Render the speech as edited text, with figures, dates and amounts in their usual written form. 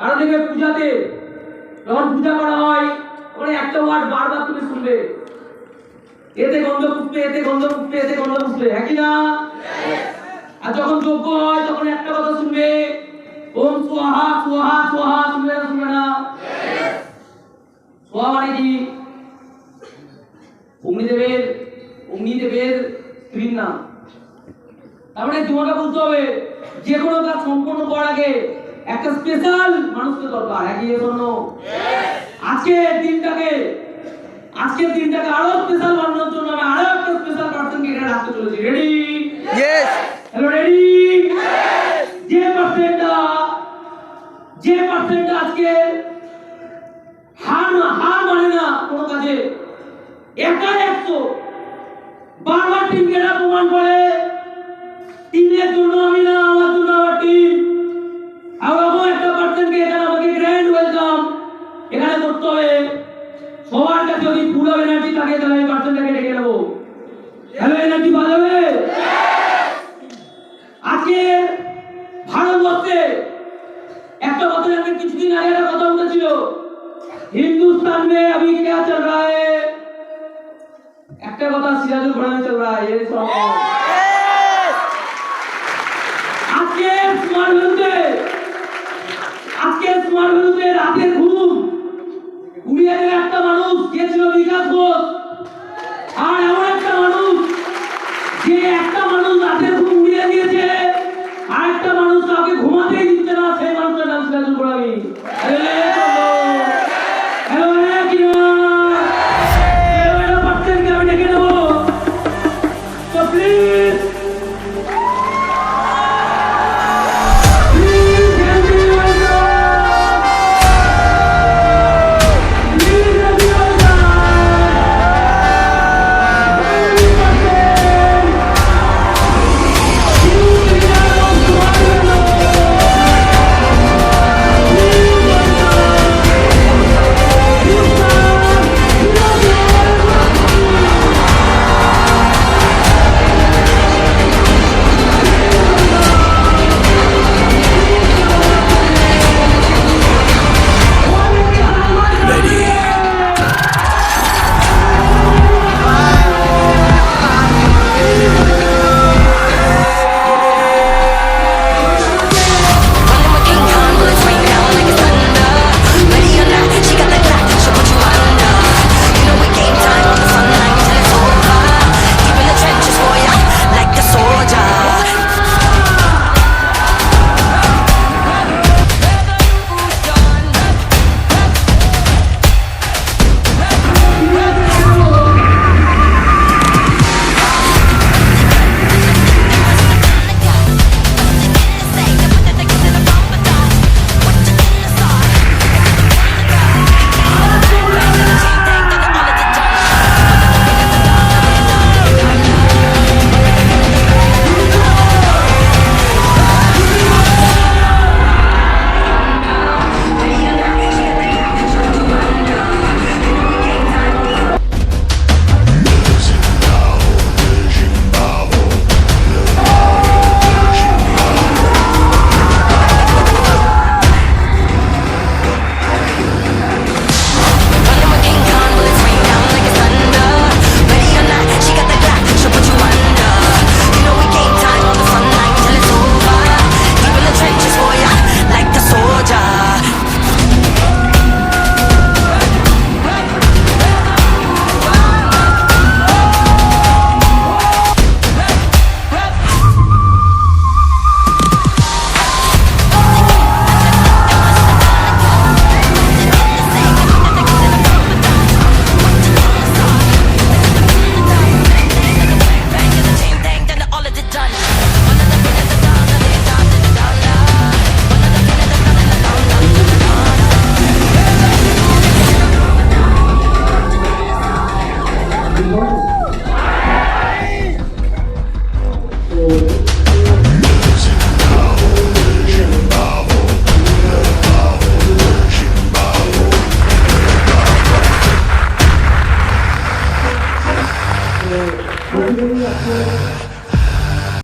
আরো দেখবে পূজাতে যখন পূজা করা হয় তখন একটা ওয়ার্ড বারবার তুমি শুনবে, এতে গন্ধ পুষ্পে, এতে গন্ধ পুষ্পে, এতে গন্ধ পুষ্পে, হ্যাঁ কি না? আর যখন যজ্ঞ হয় তখন একটা কথা শুনবে, ওম স্বাহা স্বাহা স্বাহা, শুনবে না শুনবে না? স্বাহা মানে কি? অগ্নিদেবের স্ত্রীর নাম। তার মানে তোমাকে বলতে হবে যে কোনো কাজ সম্পূর্ণ করার আগে একটা স্পেশাল মানুষকে দরকার, একই জন্য আজকের দিনটাকে আরো স্পেশাল বানানোর জন্য আমি আরো একটা স্পেশাল পার্সনকে এখানে রাখতে চলেছি। রেডি? ইয়েস। Hello, ready? যে পার্সনটা আজকে হার মানে না কোনো কাজে, একা 100 বারবার টিমকে প্রমাণ করে, টিমের জন্য আমি না, আমার জন্য আমার টিম। এরকম একটা পার্সনকে এখানে আমাকে গ্র্যান্ড ওয়েলকাম এখানে করতে হবে। সবার কাছে যদি ফুল অফ এনার্জি থাকে তাহলে এই পার্সনটাকে ডেকে নেবো। হ্যালো, এনার্জি বাজাবে। আজকে ভারতবর্ষে একটা কথা জানেন, কিছুদিন আগে একটা কথা উঠেছিল, हिंदुस्तान में अभी क्या चल रहा है? একটা কথা সিরাজুল কোরআনে চল रहा है, ये सुनो। আজকে স্মার্ট ভ্যালুতে রাতের ঘুম উড়িয়ে দেবে একটা মানুষ, যে ছিল বিকাশ ঘোষ। আর এমন একটা মানুষ, যে একটা মানুষ রাতের ঘুম উড়িয়ে দিয়েছে, আর একটা মানুষ কাউকে ঘুমাতেই দিচ্ছে না, সেই মানুষটার নাম সিরাজুল কোরআনি। Gracias.